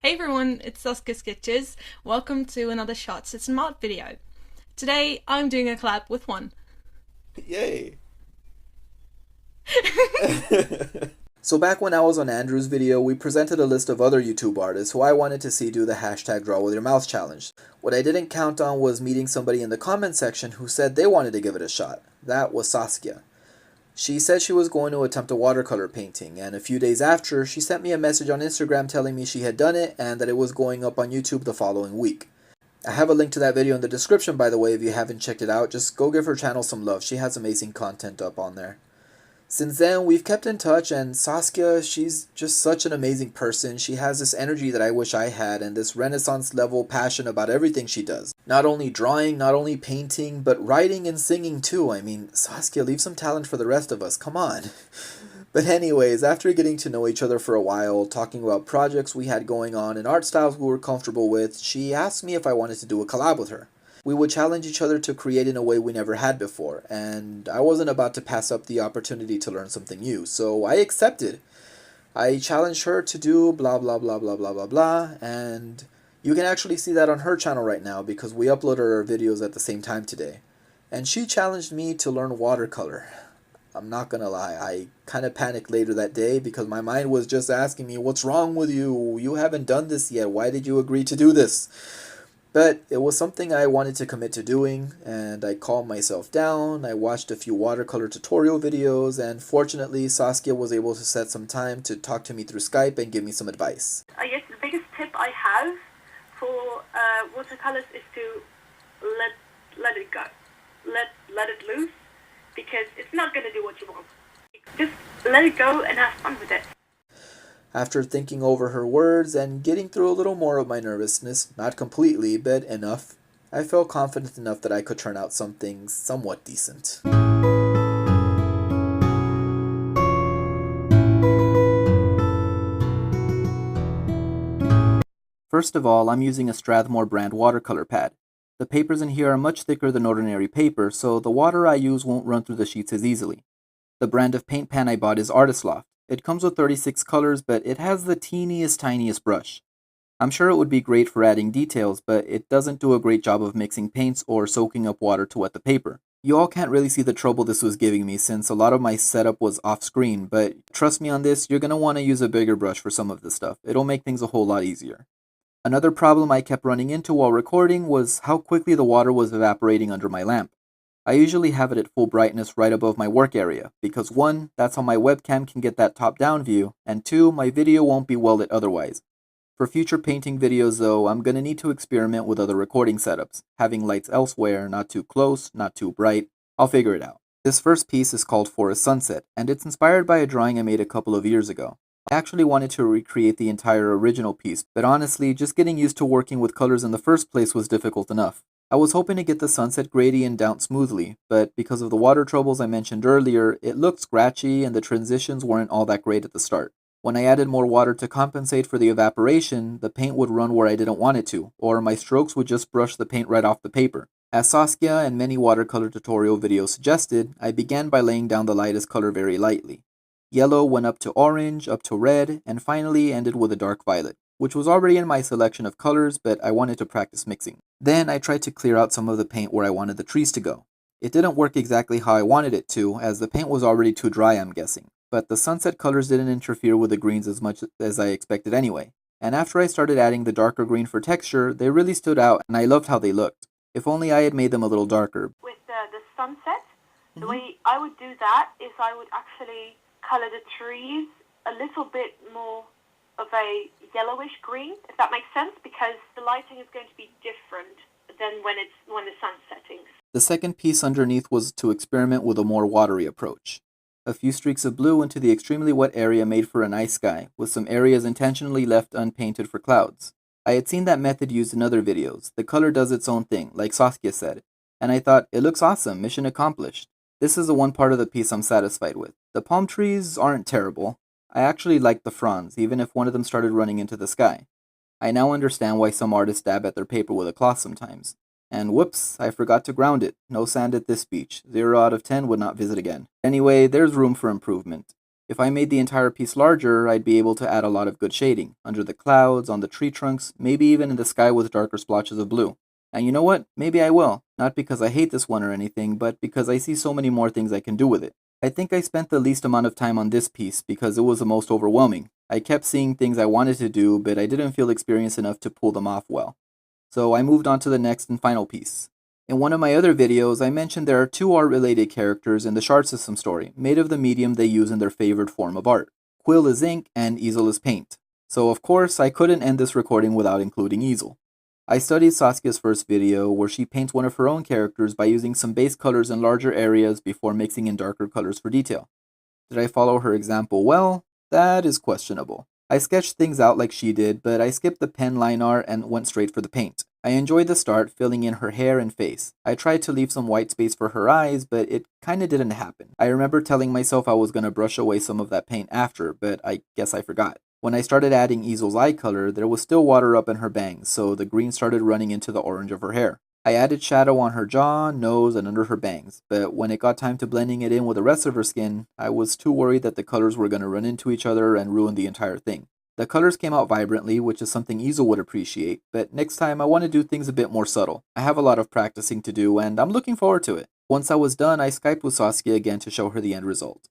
Hey everyone, it's SaskiaSketches. Welcome to another Shots It's an Art video. Today I'm doing a collab with one. Yay. So back when I was on Andrew's video, we presented a list of other YouTube artists who I wanted to see do the hashtag draw with your mouse challenge. What I didn't count on was meeting somebody in the comment section who said they wanted to give it a shot. That was Saskia. She said she was going to attempt a watercolor painting, and a few days after, she sent me a message on Instagram telling me she had done it and that it was going up on YouTube the following week. I have a link to that video in the description, by the way. If you haven't checked it out, just go give her channel some love. She has amazing content up on there. Since then, we've kept in touch, and Saskia, she's just such an amazing person. She has this energy that I wish I had, and this Renaissance level passion about everything she does. Not only drawing, not only painting, but writing and singing too. I mean, Saskia, leave some talent for the rest of us, come on. But anyways, after getting to know each other for a while, talking about projects we had going on and art styles we were comfortable with, she asked me if I wanted to do a collab with her. We would challenge each other to create in a way we never had before, and I wasn't about to pass up the opportunity to learn something new, so I accepted. I challenged her to do blah blah blah blah blah blah blah, and you can actually see that on her channel right now because we uploaded our videos at the same time today. And she challenged me to learn watercolor. I'm not gonna lie, I kind of panicked later that day because my mind was just asking me, what's wrong with you? You haven't done this yet. Why did you agree to do this? But it was something I wanted to commit to doing, and I calmed myself down. I watched a few watercolor tutorial videos, and fortunately Saskia was able to set some time to talk to me through Skype and give me some advice. I guess the biggest tip I have for watercolors is to let it go. Let it loose, because it's not going to do what you want. Just let it go and have fun with it. After thinking over her words and getting through a little more of my nervousness, not completely, but enough, I felt confident enough that I could turn out something somewhat decent. First of all, I'm using a Strathmore brand watercolor pad. The papers in here are much thicker than ordinary paper, so the water I use won't run through the sheets as easily. The brand of paint pan I bought is Artist Loft. It comes with 36 colors, but it has the tiniest brush. I'm sure it would be great for adding details, but it doesn't do a great job of mixing paints or soaking up water to wet the paper. You all can't really see the trouble this was giving me since a lot of my setup was off screen, but trust me on this, you're going to want to use a bigger brush for some of this stuff. It'll make things a whole lot easier. Another problem I kept running into while recording was how quickly the water was evaporating under my lamp. I usually have it at full brightness right above my work area, because 1, that's how my webcam can get that top-down view, and 2, my video won't be well lit otherwise. For future painting videos though, I'm gonna need to experiment with other recording setups, having lights elsewhere, not too close, not too bright. I'll figure it out. This first piece is called Forest Sunset, and it's inspired by a drawing I made a couple of years ago. I actually wanted to recreate the entire original piece, but honestly, just getting used to working with colors in the first place was difficult enough. I was hoping to get the sunset gradient down smoothly, but because of the water troubles I mentioned earlier, it looked scratchy and the transitions weren't all that great at the start. When I added more water to compensate for the evaporation, the paint would run where I didn't want it to, or my strokes would just brush the paint right off the paper. As Saskia and many watercolor tutorial videos suggested, I began by laying down the lightest color very lightly. Yellow went up to orange, up to red, and finally ended with a dark violet, which was already in my selection of colors, but I wanted to practice mixing. Then I tried to clear out some of the paint where I wanted the trees to go. It didn't work exactly how I wanted it to, as the paint was already too dry, I'm guessing. But the sunset colors didn't interfere with the greens as much as I expected anyway. And after I started adding the darker green for texture, they really stood out and I loved how they looked. If only I had made them a little darker. With the sunset, the way I would do that is I would actually color the trees a little bit more of a yellowish green, if that makes sense, because the lighting is going to be different than when the sun's setting. The second piece underneath was to experiment with a more watery approach. A few streaks of blue into the extremely wet area made for a nice sky, with some areas intentionally left unpainted for clouds. I had seen that method used in other videos. The color does its own thing, like Saskia said, and I thought, it looks awesome, mission accomplished. This is the one part of the piece I'm satisfied with. The palm trees aren't terrible. I actually liked the fronds, even if one of them started running into the sky. I now understand why some artists dab at their paper with a cloth sometimes. And whoops, I forgot to ground it. No sand at this beach. 0 out of 10 would not visit again. Anyway, there's room for improvement. If I made the entire piece larger, I'd be able to add a lot of good shading, under the clouds, on the tree trunks, maybe even in the sky with darker splotches of blue. And you know what? Maybe I will. Not because I hate this one or anything, but because I see so many more things I can do with it. I think I spent the least amount of time on this piece because it was the most overwhelming. I kept seeing things I wanted to do, but I didn't feel experienced enough to pull them off well. So I moved on to the next and final piece. In one of my other videos, I mentioned there are two art-related characters in the Shard System story, made of the medium they use in their favorite form of art. Quill is ink and Easel is paint. So of course, I couldn't end this recording without including Easel. I studied Saskia's first video where she paints one of her own characters by using some base colors in larger areas before mixing in darker colors for detail. Did I follow her example well? That is questionable. I sketched things out like she did, but I skipped the pen line art and went straight for the paint. I enjoyed the start, filling in her hair and face. I tried to leave some white space for her eyes, but it kinda didn't happen. I remember telling myself I was gonna brush away some of that paint after, but I guess I forgot. When I started adding Easel's eye color, there was still water up in her bangs, so the green started running into the orange of her hair. I added shadow on her jaw, nose, and under her bangs, but when it got time to blending it in with the rest of her skin, I was too worried that the colors were gonna run into each other and ruin the entire thing. The colors came out vibrantly, which is something Easel would appreciate, but next time I want to do things a bit more subtle. I have a lot of practicing to do, and I'm looking forward to it. Once I was done, I Skyped with Saskia again to show her the end result.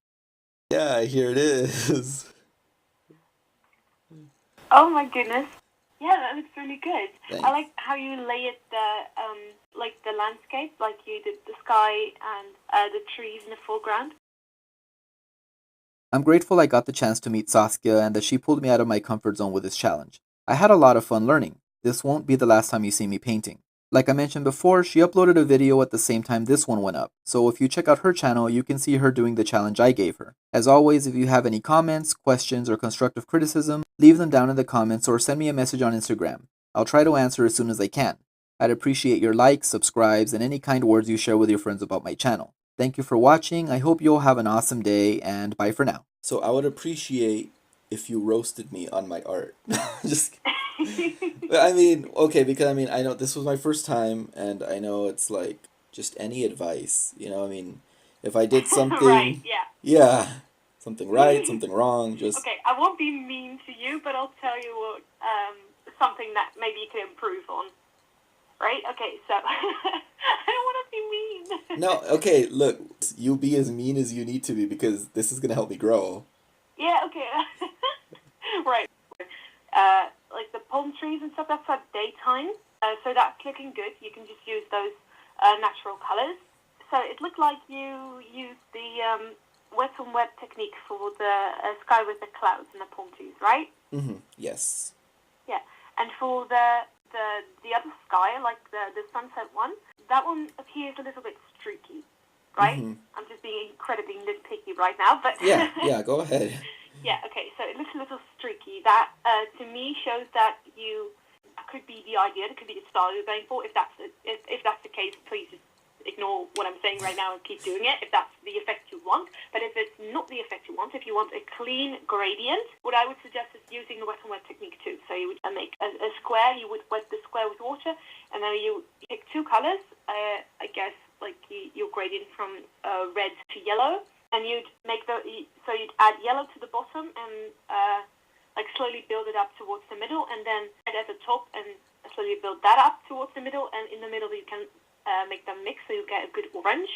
Yeah, here it is. Oh my goodness. Yeah, that looks really good. Thanks. I like how you layered the landscape, like you did the sky and the trees in the foreground. I'm grateful I got the chance to meet Saskia and that she pulled me out of my comfort zone with this challenge. I had a lot of fun learning. This won't be the last time you see me painting. Like I mentioned before, she uploaded a video at the same time this one went up, so if you check out her channel, you can see her doing the challenge I gave her. As always, if you have any comments, questions, or constructive criticism, leave them down in the comments or send me a message on Instagram. I'll try to answer as soon as I can. I'd appreciate your likes, subscribes, and any kind words you share with your friends about my channel. Thank you for watching, I hope you all have an awesome day, and bye for now. So I would appreciate if you roasted me on my art. Just, I mean, okay, because I mean, I know this was my first time, and I know it's like just any advice, you know. I mean, if I did something, Right, yeah. something right, something wrong, just Okay, I won't be mean to you, but I'll tell you what, something that maybe you could improve on. Right? Okay, so I don't want to be mean. no. Okay, look, you be as mean as you need to be because this is gonna help me grow. Yeah, okay. Right. Like the palm trees and stuff, that's at daytime. So that's looking good. You can just use those natural colors. So it looked like you used the wet on wet technique for the sky with the clouds and the palm trees, right? Yes. Yeah. And for the other sky, like the sunset one, that one appears a little bit streaky, right? I'm just being incredibly nitpicky right now, but Yeah, go ahead. Yeah, okay, so it looks a little streaky. That, to me, shows that that could be the idea, that could be the style you're going for. If that's the case, please just ignore what I'm saying right now and keep doing it, if that's the effect you want. But if it's not the effect you want, if you want a clean gradient, what I would suggest is using the wet on wet technique too. So you would make a square, you would wet the square with water, and then you pick two colors, I guess, like your gradient from red to yellow. And you'd you'd add yellow to the bottom and like slowly build it up towards the middle, and then at the top and slowly build that up towards the middle, and in the middle you can make them mix so you get a good orange.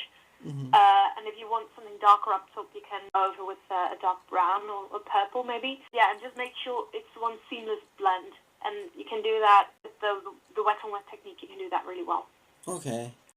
And if you want something darker up top, you can go over with a dark brown or purple maybe. Yeah, and just make sure it's one seamless blend, and you can do that with the wet on wet technique. You can do that really well. Okay.